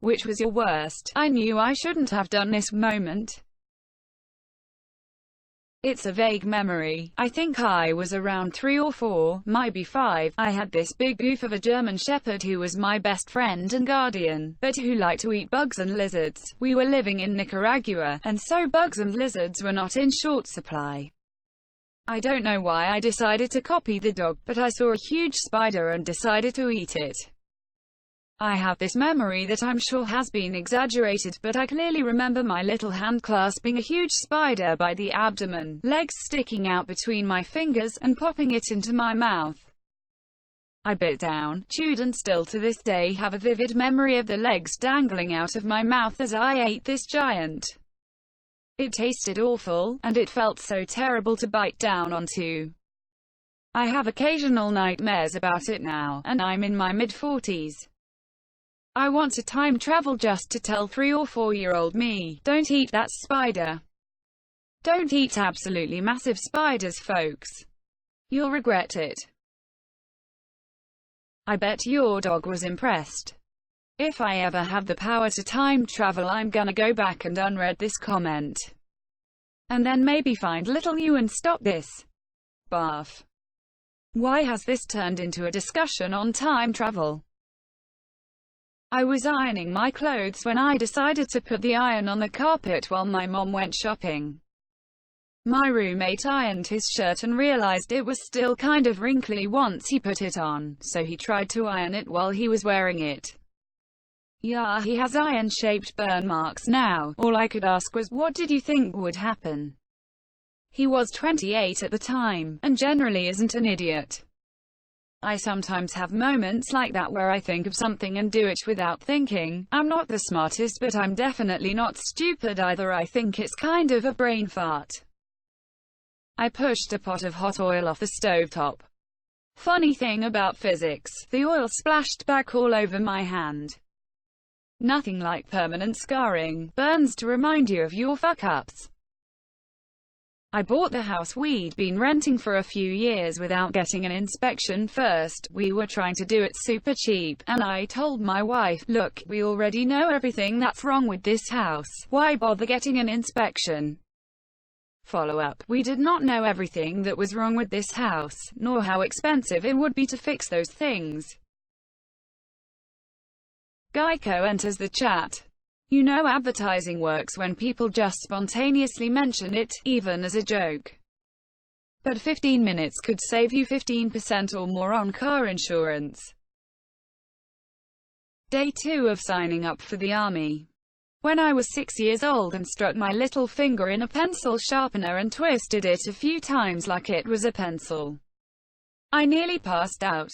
Which was your worst, I knew I shouldn't have done this moment? It's a vague memory. I think I was around 3 or 4, might be 5. I had this big goof of a German shepherd who was my best friend and guardian, but who liked to eat bugs and lizards. We were living in Nicaragua, and so bugs and lizards were not in short supply. I don't know why I decided to copy the dog, but I saw a huge spider and decided to eat it. I have this memory that I'm sure has been exaggerated, but I clearly remember my little hand clasping a huge spider by the abdomen, legs sticking out between my fingers, and popping it into my mouth. I bit down, chewed, and still to this day have a vivid memory of the legs dangling out of my mouth as I ate this giant. It tasted awful, and it felt so terrible to bite down onto. I have occasional nightmares about it now, and I'm in my mid-40s. I want to time travel just to tell 3 or 4-year-old me, don't eat that spider. Don't eat absolutely massive spiders, folks. You'll regret it. I bet your dog was impressed. If I ever have the power to time travel, I'm gonna go back and unread this comment. And then maybe find little you and stop this. Barf. Why has this turned into a discussion on time travel? I was ironing my clothes when I decided to put the iron on the carpet while my mom went shopping. My roommate ironed his shirt and realized it was still kind of wrinkly once he put it on, so he tried to iron it while he was wearing it. Yeah, he has iron-shaped burn marks now. All I could ask was, what did you think would happen? He was 28 at the time, and generally isn't an idiot. I sometimes have moments like that where I think of something and do it without thinking. I'm not the smartest, but I'm definitely not stupid either. I think it's kind of a brain fart. I pushed a pot of hot oil off the stovetop. Funny thing about physics, the oil splashed back all over my hand. Nothing like permanent scarring, burns to remind you of your fuck-ups. I bought the house we'd been renting for a few years without getting an inspection first. We were trying to do it super cheap, and I told my wife, look, we already know everything that's wrong with this house. Why bother getting an inspection? Follow-up: we did not know everything that was wrong with this house, nor how expensive it would be to fix those things. Geico enters the chat. You know advertising works when people just spontaneously mention it, even as a joke. But 15 minutes could save you 15% or more on car insurance. Day 2 of signing up for the army. When I was 6 years old and stuck my little finger in a pencil sharpener and twisted it a few times like it was a pencil, I nearly passed out.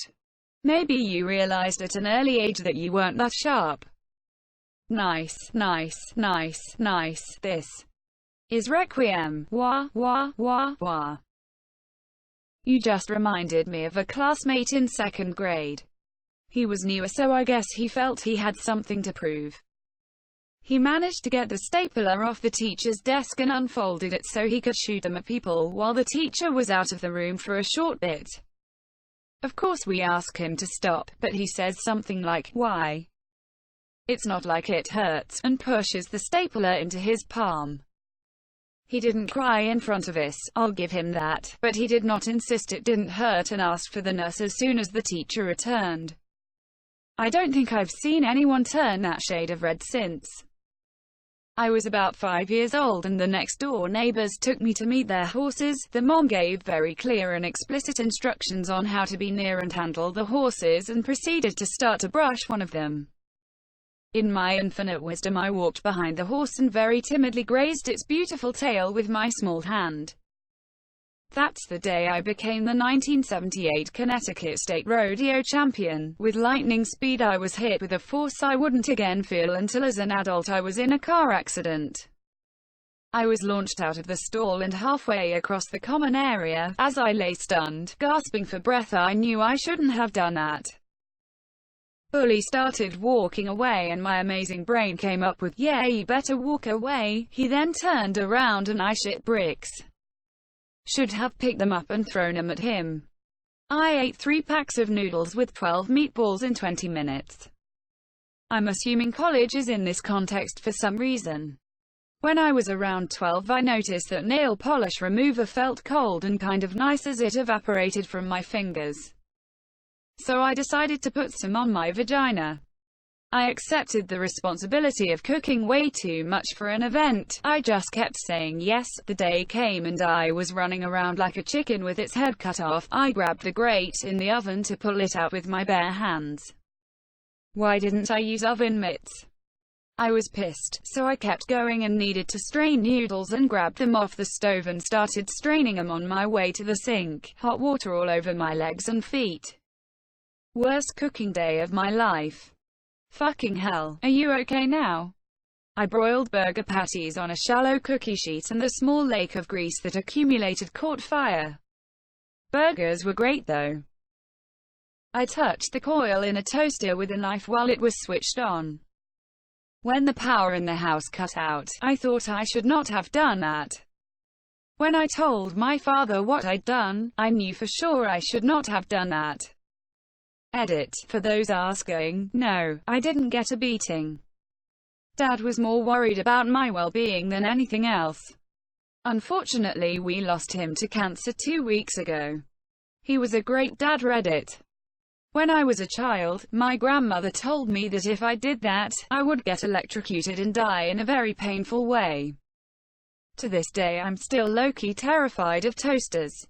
Maybe you realized at an early age that you weren't that sharp. Nice, nice, nice, nice. This is Requiem. Wah, wah, wah, wah. You just reminded me of a classmate in 2nd grade. He was newer, so I guess he felt he had something to prove. He managed to get the stapler off the teacher's desk and unfolded it so he could shoot them at people while the teacher was out of the room for a short bit. Of course we ask him to stop, but he says something like, why? It's not like it hurts, and pushes the stapler into his palm. He didn't cry in front of us, I'll give him that, but he did not insist it didn't hurt and asked for the nurse as soon as the teacher returned. I don't think I've seen anyone turn that shade of red since. I was about 5 years old and the next door neighbors took me to meet their horses. The mom gave very clear and explicit instructions on how to be near and handle the horses and proceeded to start to brush one of them. In my infinite wisdom, I walked behind the horse and very timidly grazed its beautiful tail with my small hand. That's the day I became the 1978 Connecticut State Rodeo champion. With lightning speed, I was hit with a force I wouldn't again feel until as an adult I was in a car accident. I was launched out of the stall and halfway across the common area. As I lay stunned, gasping for breath, I knew I shouldn't have done that. Bully started walking away and my amazing brain came up with, yeah, you better walk away. He then turned around and I shit bricks. Should have picked them up and thrown them at him. I ate 3 packs of noodles with 12 meatballs in 20 minutes. I'm assuming college is in this context for some reason. When I was around 12, I noticed that nail polish remover felt cold and kind of nice as it evaporated from my fingers. So I decided to put some on my vagina. I accepted the responsibility of cooking way too much for an event. I just kept saying yes. The day came and I was running around like a chicken with its head cut off. I grabbed the grate in the oven to pull it out with my bare hands. Why didn't I use oven mitts? I was pissed, so I kept going and needed to strain noodles and grabbed them off the stove and started straining them on my way to the sink. Hot water all over my legs and feet. Worst cooking day of my life. Fucking hell. Are you okay now? I broiled burger patties on a shallow cookie sheet and the small lake of grease that accumulated caught fire. Burgers were great though. I touched the coil in a toaster with a knife while it was switched on. When the power in the house cut out, I thought I should not have done that. When I told my father what I'd done, I knew for sure I should not have done that. Edit. For those asking, no, I didn't get a beating. Dad was more worried about my well-being than anything else. Unfortunately, we lost him to cancer 2 weeks ago. He was a great dad. Reddit. When I was a child, my grandmother told me that if I did that, I would get electrocuted and die in a very painful way. To this day I'm still low-key terrified of toasters.